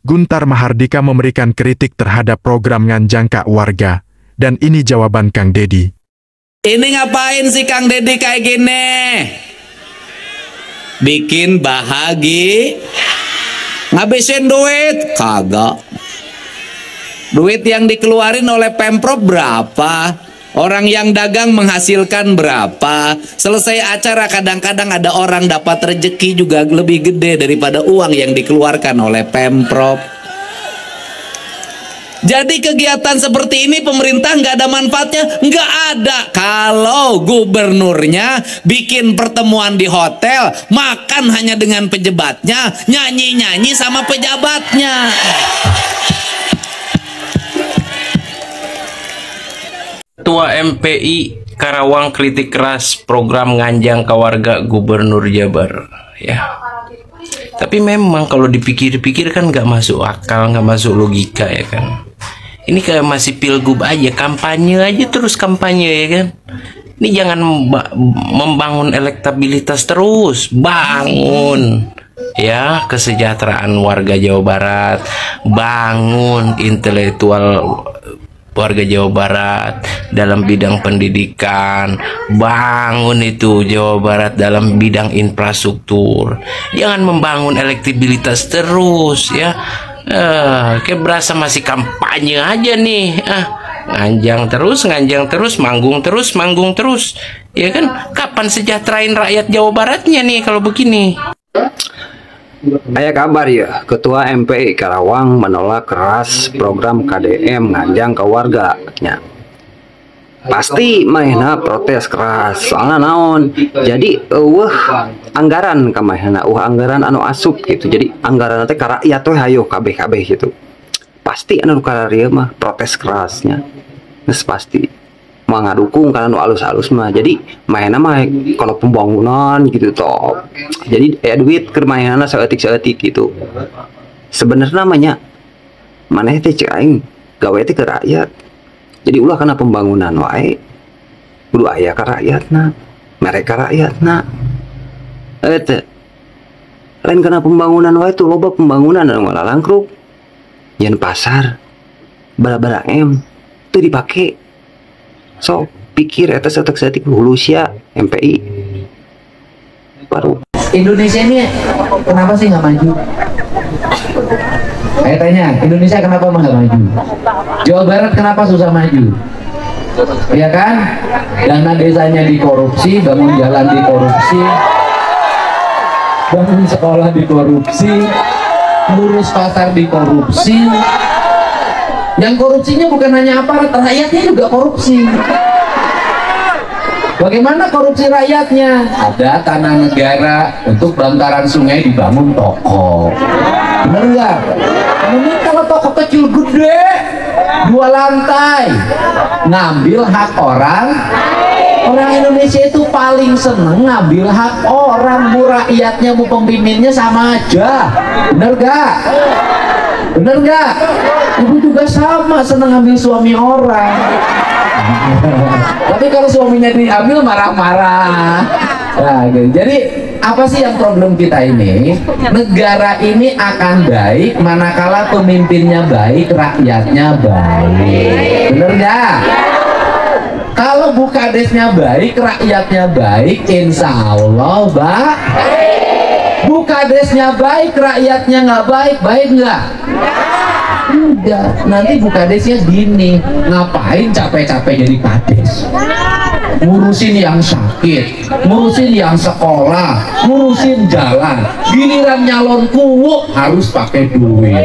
Guntar Mahardika memberikan kritik terhadap program Nganjang Warga. Dan ini jawaban Kang Dedi. Ini ngapain sih Kang Dedi kayak gini? Bikin bahagia. Ngabisin duit? Kagak. Duit yang dikeluarin oleh Pemprov berapa? Orang yang dagang menghasilkan berapa? Selesai acara kadang-kadang ada orang dapat rezeki juga lebih gede daripada uang yang dikeluarkan oleh Pemprov. Jadi kegiatan seperti ini pemerintah nggak ada manfaatnya? Nggak ada. Kalau gubernurnya bikin pertemuan di hotel, makan hanya dengan pejabatnya, nyanyi-nyanyi sama pejabatnya. Ketua MPI Karawang kritik keras program Nganjang Warga Gubernur Jabar, ya. Tapi memang kalau dipikir-pikir kan nggak masuk akal, nggak masuk logika, ya kan. Ini kayak masih pilgub aja, kampanye aja terus kampanye, ya kan. Ini jangan membangun elektabilitas terus, bangun ya kesejahteraan warga Jawa Barat, bangun intelektual warga Jawa Barat dalam bidang pendidikan, bangun itu Jawa Barat dalam bidang infrastruktur. Jangan membangun elektabilitas terus, ya. Kayak berasa masih kampanye aja nih. Nganjang terus, manggung terus, ya kan? Kapan sejahterain rakyat Jawa Baratnya nih kalau begini? Aya kabar ya, Ketua MPI Karawang menolak keras program KDM Nganjang Warga-nya. Pasti mainnya protes keras, soalnya naon. Jadi anggaran kamahna, anggaran anu asup gitu. Jadi anggaran teh ka rakyat teh hayo kabeh-kabeh gitu. Pasti anu kararieu mah protes kerasnya. Geus pasti mau ngadukung karena nu alus-alus mah. Jadi mainnya mah kalau pembangunan gitu toh. Jadi duit ke mainanna saeutik-saeutik gitu. Sebenarnya namanya maneh teh cek aing gawe teh ke rakyat. Jadi ulah kana pembangunan wae kudu aya ka rakyatna, mereka rakyatna. Eta lain kana pembangunan wae tuh loba pembangunan anu langkruk. Yen pasar bala-bala teu dipake. So, pikir eta saeutik-saeutik hulu sia MPI. Baru Indonesia ini kenapa sih nggak maju? Saya tanya, Indonesia kenapa nggak maju? Jawa Barat kenapa susah maju? Ya kan? Dana desanya dikorupsi, bangun jalan dikorupsi, bangun sekolah dikorupsi, ngurus pasar dikorupsi. Yang korupsinya bukan hanya aparat, rakyatnya juga korupsi. Bagaimana korupsi rakyatnya? Ada tanah negara untuk bantaran sungai dibangun toko. Bener nggak? Ini kalau toko kecil gede 2 lantai, ngambil hak orang. Orang Indonesia itu paling seneng ngambil hak orang. Bu rakyatnya, bu pemimpinnya sama aja. Bener nggak? Bener nggak? Ibu juga sama seneng ambil suami orang. Tapi kalau suaminya diambil marah-marah. Nah, gitu. Jadi apa sih yang problem kita ini? Negara ini akan baik manakala pemimpinnya baik, rakyatnya baik. Bener nggak? Kalau bukadesnya baik, rakyatnya baik, insya Allah baik. Bukadesnya baik, rakyatnya nggak baik, baik nggak? Udah, nanti bukadesnya gini, ngapain capek-capek jadi kades? Ngurusin yang sakit, ngurusin yang sekolah, ngurusin jalan. Giliran nyalon kuwu harus pakai duit.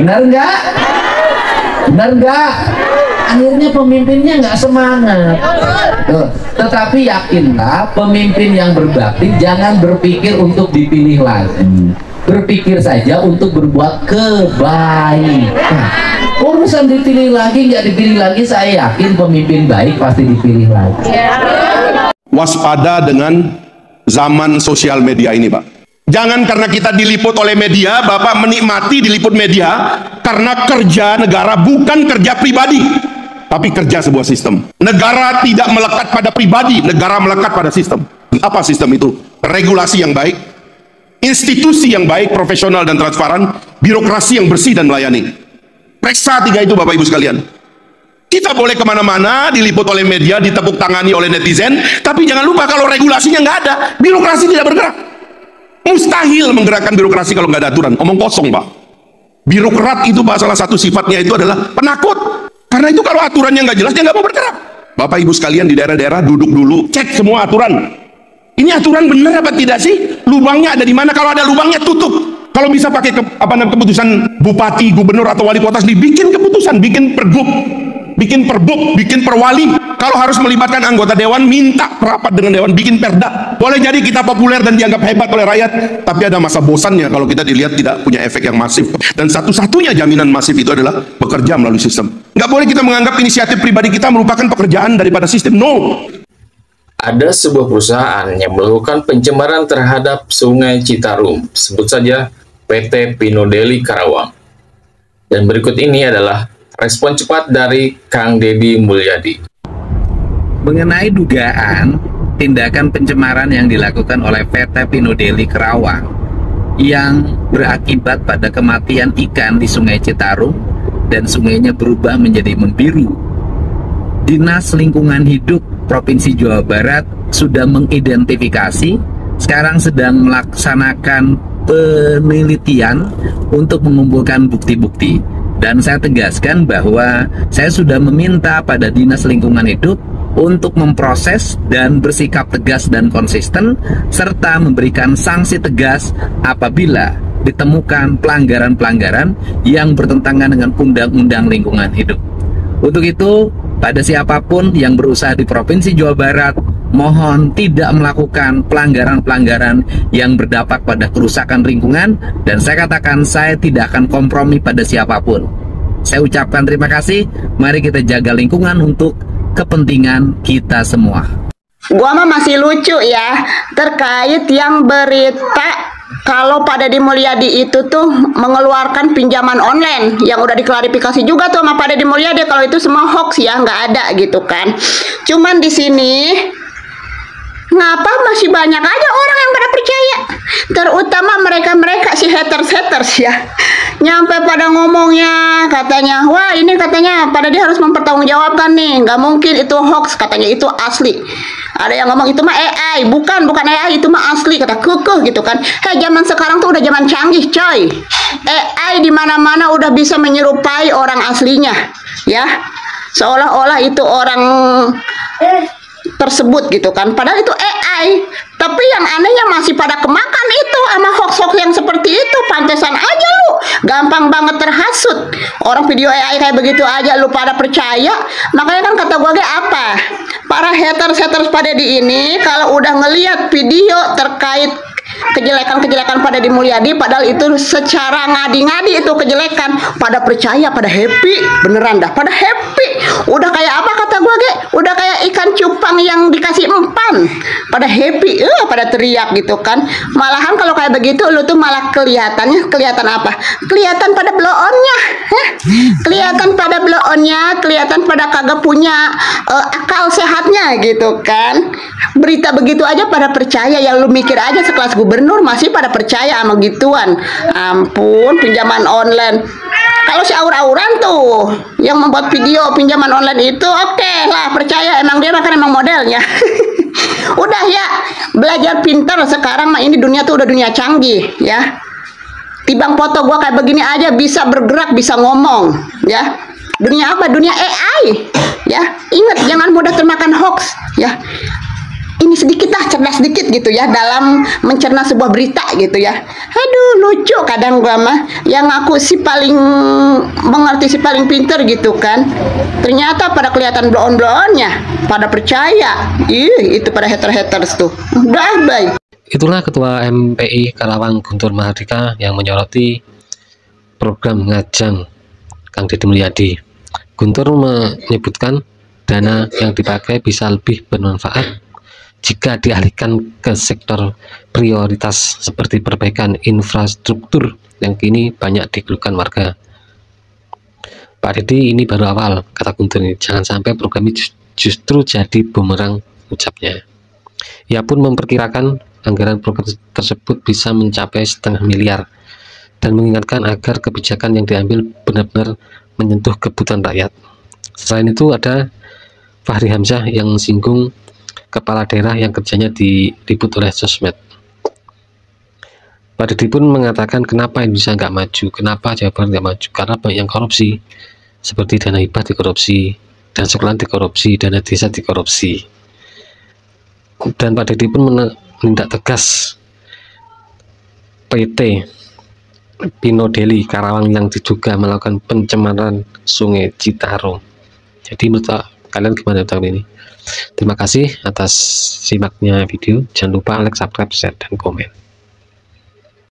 Benar nggak? Benar nggak? Akhirnya pemimpinnya nggak semangat. Tetapi yakinlah, pemimpin yang berbakti jangan berpikir untuk dipilih lagi. Berpikir saja untuk berbuat kebaikan. Urusan dipilih lagi nggak dipilih lagi, saya yakin pemimpin baik pasti dipilih lagi. Waspada dengan zaman sosial media ini, Pak. Jangan karena kita diliput oleh media, Bapak menikmati diliput media karena kerja negara bukan kerja pribadi, tapi kerja sebuah sistem. Negara tidak melekat pada pribadi, negara melekat pada sistem. Apa sistem itu? Regulasi yang baik, institusi yang baik, profesional dan transparan, birokrasi yang bersih dan melayani. Periksa 3 itu Bapak Ibu sekalian. Kita boleh kemana-mana, diliput oleh media, ditepuk tangani oleh netizen, tapi jangan lupa kalau regulasinya nggak ada, birokrasi tidak bergerak. Mustahil menggerakkan birokrasi kalau nggak ada aturan. Omong kosong Pak. Birokrat itu Pak, salah satu sifatnya itu adalah penakut. Karena itu kalau aturannya nggak jelas, dia nggak mau bergerak. Bapak Ibu sekalian di daerah-daerah duduk dulu, cek semua aturan. Ini aturan benar apa tidak sih? Lubangnya ada di mana? Kalau ada lubangnya tutup. Kalau bisa pakai keputusan bupati, gubernur atau wali kota, dibikin keputusan, bikin pergub, bikin perbuk, bikin perwali. Kalau harus melibatkan anggota dewan, minta rapat dengan dewan, bikin perda. Boleh jadi kita populer dan dianggap hebat oleh rakyat, tapi ada masa bosannya kalau kita dilihat tidak punya efek yang masif. Dan satu-satunya jaminan masif itu adalah bekerja melalui sistem. Nggak boleh kita menganggap inisiatif pribadi kita merupakan pekerjaan daripada sistem. No. Ada sebuah perusahaan yang melakukan pencemaran terhadap Sungai Citarum, sebut saja PT Pino Deli Karawang. Dan berikut ini adalah respon cepat dari Kang Deddy Mulyadi. Mengenai dugaan tindakan pencemaran yang dilakukan oleh PT Pino Deli Karawang yang berakibat pada kematian ikan di Sungai Citarum dan sungainya berubah menjadi membiru, Dinas Lingkungan Hidup Provinsi Jawa Barat sudah mengidentifikasi, sekarang sedang melaksanakan penelitian untuk mengumpulkan bukti-bukti. Dan saya tegaskan bahwa saya sudah meminta pada Dinas Lingkungan Hidup untuk memproses dan bersikap tegas dan konsisten, serta memberikan sanksi tegas apabila ditemukan pelanggaran-pelanggaran yang bertentangan dengan Undang-Undang Lingkungan Hidup. Untuk itu, pada siapapun yang berusaha di Provinsi Jawa Barat, mohon tidak melakukan pelanggaran-pelanggaran yang berdampak pada kerusakan lingkungan, dan saya katakan saya tidak akan kompromi pada siapapun. Saya ucapkan terima kasih, mari kita jaga lingkungan untuk kepentingan kita semua. Gua mah masih lucu ya, terkait yang berita kalau Pak Deddy Mulyadi itu tuh mengeluarkan pinjaman online yang udah diklarifikasi juga tuh sama Pak Deddy Mulyadi kalau itu semua hoax ya, nggak ada gitu kan. Cuman di sini ngapa masih banyak aja orang yang pada percaya, terutama mereka-mereka si haters ya, nyampe pada ngomongnya katanya, wah ini katanya Pak Deddy harus mempertanggungjawabkan nih, nggak mungkin itu hoax, katanya itu asli. Ada yang ngomong itu mah AI, bukan AI, itu mah asli, kata kekeh gitu kan. Zaman sekarang tuh udah zaman canggih coy, AI di mana-mana udah bisa menyerupai orang aslinya ya, seolah-olah itu orang tersebut gitu kan, padahal itu AI. Tapi yang anehnya masih pada kemakan itu sama hoax-hoax yang seperti itu. Pantesan aja lu gampang banget terhasut. Orang video AI kayak begitu aja lu pada percaya. Makanya kan kata gua apa, para haters pada di ini kalau udah ngelihat video terkait kejelekan-kejelekan pada Deddy Mulyadi, padahal itu secara ngadi-ngadi itu kejelekan, pada percaya, pada happy, beneran dah, pada happy. Udah kayak apa kata gua udah kayak ikan cupang yang dikasih empan, pada happy, pada teriak gitu kan. Malahan kalau kayak begitu lu tuh malah kelihatan apa? Kelihatan pada blow-onnya, kelihatan pada blow-onnya, kelihatan pada kagak punya akal sehatnya gitu kan. Berita begitu aja pada percaya, ya lu mikir aja sekelas gubernur masih pada percaya sama gituan. Ampun, pinjaman online. Kalau si aur-auran tuh yang membuat video pinjaman online itu oke lah, percaya, emang dia kan emang modelnya. Udah ya, belajar pintar sekarang mah, ini dunia tuh udah dunia canggih ya. Tibang foto gua kayak begini aja bisa bergerak, bisa ngomong ya. Dunia apa? Dunia AI ya. Ingat, jangan mudah termakan hoax ya. Ini sedikit lah, cerdas sedikit gitu ya dalam mencerna sebuah berita gitu ya. Aduh, lucu kadang gua mah, yang aku si paling mengerti, si paling pinter gitu kan. Ternyata pada kelihatan bloon-bloonnya, pada percaya. Itu pada haters tuh. Udah, bye. Itulah Ketua MPI Karawang Guntur Mahardika yang menyoroti program ngajang Kang Deddy Mulyadi. Guntur menyebutkan dana yang dipakai bisa lebih bermanfaat jika dialihkan ke sektor prioritas seperti perbaikan infrastruktur yang kini banyak dikeluhkan warga. Pak Deddy, ini baru awal, kata Guntur ini. Jangan sampai program ini justru jadi bumerang, ucapnya. Ia pun memperkirakan anggaran program tersebut bisa mencapai 0,5 miliar dan mengingatkan agar kebijakan yang diambil benar-benar menyentuh kebutuhan rakyat. Selain itu ada Fahri Hamzah yang singgung kepala daerah yang kerjanya diliput oleh sosmed. Pak Deddy pun mengatakan kenapa Indonesia nggak maju, kenapa Jawa Barat nggak maju, karena banyak yang korupsi, seperti dana hibah dikorupsi, dan sekolahan dikorupsi, dana desa dikorupsi. Dan Pak Deddy pun menindak tegas PT Pino Deli Karawang yang diduga melakukan pencemaran Sungai Citarum. Jadi menurut kalian gimana tentang ini? Terima kasih atas simaknya video. Jangan lupa like, subscribe, share, dan komen.